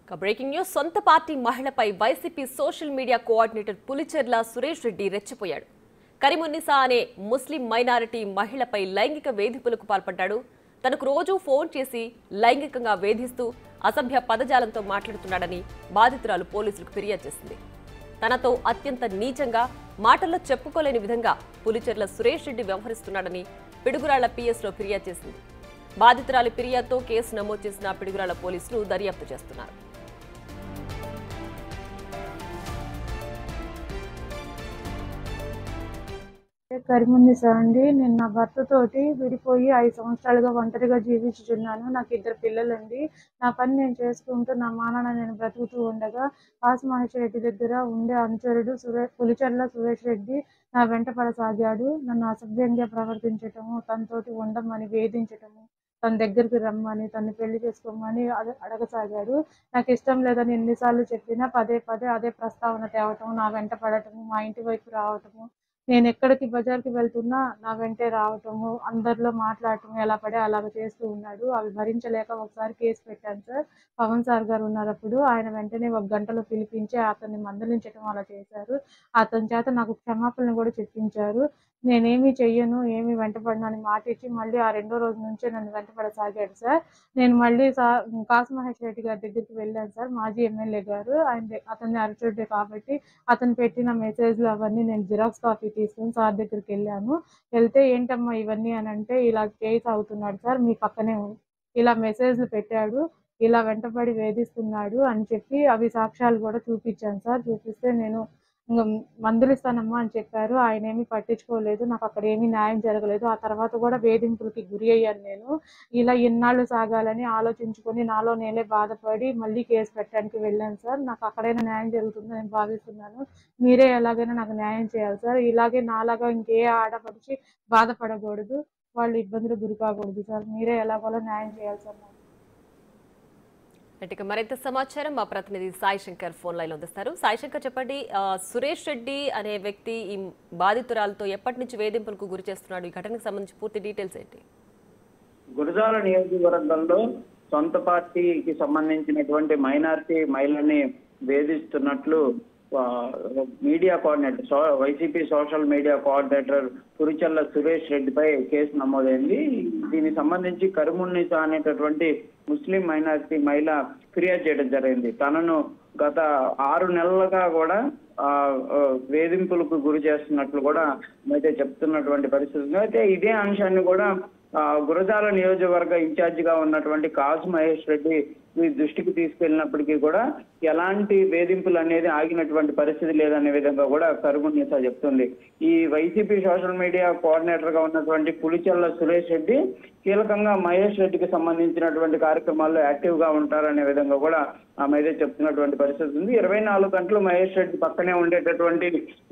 Breaking news. సొంత party మహిళపై YCP social media coordinator Pulicherla Suresh Reddy రెచ్చిపోయాడు. కరీమున్నీసా అనే ముస్లిం మైనారిటీ మహిళపై లైంగిక వేధింపులకు పాల్పడ్డాడు. తనకు రోజు ఫోన్ చేసి లైంగికంగా వేధిస్తూ అసభ్య పదజాలంతో మాట్లాడుతున్నాడని బాధితురాలు పోలీసులకు ఫిర్యాదు చేసింది. తనతో అత్యంత నీచంగా మాటల్లో చెప్పుకోలేని విధంగా పులిచెర్ల సురేష్ రెడ్డి వ్యవహరిస్తున్నాడని పిడుగురాళ్ల పిఎస్లో ఫిర్యాదు చేసింది. బాధితురాలి ఫిర్యాదుతో కేసు నమోదు చేసిన పిడుగురాళ్ల పోలీసులు దర్యాప్తు చేస్తున్నారు. కరీమున్నీసా అండి. నేను నా భర్తతోటి విడిపోయి 5 సంవత్సరాలుగా ఒంటరిగా జీవించుచున్నాను. నాకు 2 పిల్లలండి. నా పని నేను చేసుకుంటూ నా మానాన నేను బ్రతుకుతూ ఉండగా కాసు మహేష్ రెడ్డి దగ్గర ఉండే అనుచరుడు పులిచెర్ల సురేష్ రెడ్డి నా వెంట పడసాగాడు. నన్ను అసభ్యంగా ప్రవర్తించటము, తనతోటి ఉండమని వేధించటము, తన దగ్గరికి రమ్మని, తను పెళ్లి చేసుకోమని అడగసాగాడు. నాకు ఇష్టం లేదని ఎన్నిసార్లు చెప్పినా పదే పదే అదే ప్రస్తావన తేవటం, నా వెంట పడటము, మా ఇంటి వైపు రావటము, నేను ఎక్కడికి బజార్కి వెళ్తున్నా నా వెంటే రావటము, అందరిలో మాట్లాడటము, ఎలా పడే అలాగ చేస్తూ ఉన్నాడు. అవి భరించలేక ఒకసారి కేసు పెట్టాను సార్. పవన్ సార్ గారు ఉన్నప్పుడు ఆయన వెంటనే 1 గంటలో పిలిపించి అతన్ని మందలించడం అలా చేశారు. అతని చేత నాకు క్షమాపణలు కూడా చెప్పించారు. నేనేమీ చెయ్యను, ఏమీ వెంటపడను అని మాట ఇచ్చి మళ్ళీ ఆ 2వ రోజు నుంచే నన్ను వెంటపడసాగాడు సార్. నేను మళ్ళీ కాసు మహేష్ రెడ్డి గారి దగ్గరికి వెళ్ళాను సార్. మాజీ ఎమ్మెల్యే గారు, అతన్ని అరచుడే కాబట్టి అతను పెట్టిన మెసేజ్లు అవన్నీ నేను జిరాక్స్ కాపీ తీసుకుని సార్ దగ్గరికి వెళ్ళాను. వెళ్తే ఏంటమ్మా ఇవన్నీ అని అంటే, ఇలా కేసు అవుతున్నాడు సార్, మీ పక్కనే ఇలా మెసేజ్లు పెట్టాడు, ఇలా వెంటపడి వేధిస్తున్నాడు అని చెప్పి అవి సాక్ష్యాలు కూడా చూపించాను సార్. చూపిస్తే నేను మందులిస్తానమ్మా అని చెప్పారు. ఆయన ఏమీ పట్టించుకోలేదు. నాకు అక్కడ ఏమీ న్యాయం జరగలేదు. ఆ తర్వాత కూడా వేధింపులకి గురి అయ్యాను నేను. ఇలా ఎన్నాళ్ళు సాగాలని ఆలోచించుకొని నాలో నేనే బాధపడి మళ్ళీ కేసు పెట్టడానికి వెళ్ళాను సార్. నాకు అక్కడైనా న్యాయం జరుగుతుందని నేను భావిస్తున్నాను. మీరే ఎలాగైనా నాకు న్యాయం చేయాలి సార్. ఇలాగే నాలాగా ఇంకే ఆడపడిచి బాధపడకూడదు, వాళ్ళు ఇబ్బందులు గురి కాకూడదు సార్. మీరే ఎలాగోలా న్యాయం చేయాలి సార్. మరింత సమాచారం మా ప్రతినిధి సాయి శంకర్ ఫోన్ లైన్ అందిస్తారు. సాయి శంకర్, చెప్పండి, సురేష్ రెడ్డి అనే వ్యక్తి ఈ బాధితురాలతో ఎప్పటి నుంచి వేధింపులకు గురి చేస్తున్నాడు? ఈ ఘటనకు సంబంధించి పూర్తి డీటెయిల్స్ ఏంటి? గురజాల నియోజకవర్గంలో సొంత పార్టీకి సంబంధించినటువంటి మైనారిటీ మహిళని వేధిస్తున్నట్లు media coordinator, YCP social media coordinator Pulicherla Suresh రెడ్డిపై కేసు నమోదైంది. దీనికి సంబంధించి కరీమున్నీసా అనేటటువంటి ముస్లిం మైనారిటీ మహిళ ఫిర్యాదు చేయడం జరిగింది. తనను గత 6 నెలలుగా కూడా వేధింపులకు గురి చేస్తున్నట్లు కూడా అయితే చెప్తున్నటువంటి పరిస్థితి. అయితే ఇదే అంశాన్ని కూడా గురజాల నియోజకవర్గ ఇన్ఛార్జిగా ఉన్నటువంటి కాసు మహేష్ రెడ్డి మీ దృష్టికి తీసుకెళ్లినప్పటికీ కూడా ఎలాంటి వేధింపులు అనేది ఆగినటువంటి పరిస్థితి లేదనే విధంగా కూడా కరీమున్నీసా చెప్తుంది. ఈ వైసీపీ సోషల్ మీడియా కోఆర్డినేటర్ గా ఉన్నటువంటి పులిచెర్ల సురేష్ రెడ్డి కీలకంగా మహేష్ రెడ్డికి సంబంధించినటువంటి కార్యక్రమాల్లో యాక్టివ్ గా ఉంటారనే విధంగా కూడా ఆమె అయితే చెప్తున్నటువంటి పరిస్థితి ఉంది. 24 గంటలు మహేష్ రెడ్డి పక్కనే ఉండేటటువంటి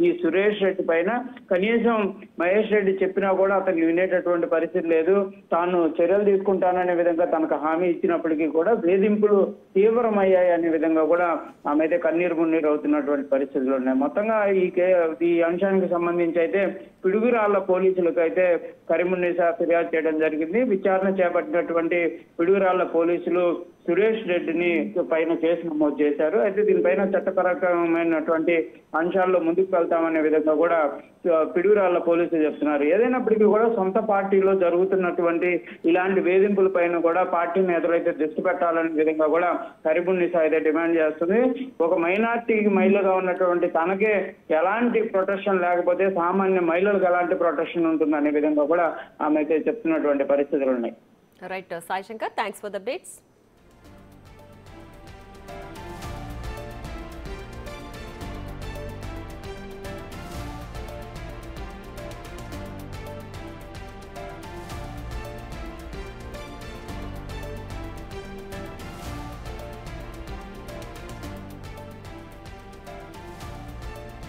ఈ సురేష్ రెడ్డి పైన కనీసం మహేష్ రెడ్డి చెప్పినా కూడా అతనికి వినేటటువంటి పరిస్థితి లేదు. తాను చర్యలు తీసుకుంటాననే విధంగా తనకు హామీ ఇచ్చినప్పటికీ కూడా వేధింపులు తీవ్రమయ్యాయి అనే విధంగా కూడా ఆమె అయితే కన్నీరు మున్నీరు అవుతున్నటువంటి పరిస్థితులు ఉన్నాయి. మొత్తంగా ఈ అంశానికి సంబంధించి అయితే పిడుగురాళ్ల పోలీసులకు అయితే కరీమున్నీసా ఫిర్యాదు చేయడం జరిగింది. విచారణ చేపట్టినటువంటి పిడుగురాళ్ల పోలీసులు సురేష్ రెడ్డిని పైన కేసు నమోదు చేశారు. అయితే దీనిపైన చట్టపరమైనటువంటి అంశాల్లో ముందుకు వెళ్తామనే విధంగా కూడా పిడుగురాళ్ల పోలీసులు చెప్తున్నారు. ఏదైనప్పటికీ కూడా సొంత పార్టీలో జరుగుతున్నటువంటి ఇలాంటి వేధింపుల పైన కూడా పార్టీ నేతలు అయితే దృష్టి పెట్టాలనే విధంగా కూడా కరీమున్నీసా అయితే డిమాండ్ చేస్తుంది. ఒక మైనార్టీ మహిళగా ఉన్నటువంటి తనకే ఎలాంటి ప్రొటెక్షన్ లేకపోతే సామాన్య మహిళలకు ఎలాంటి ప్రొటెక్షన్ ఉంటుంది అనే విధంగా కూడా ఆమె అయితే చెప్తున్నటువంటి పరిస్థితులు ఉన్నాయి. Right Sai Shankar, thanks for the updates.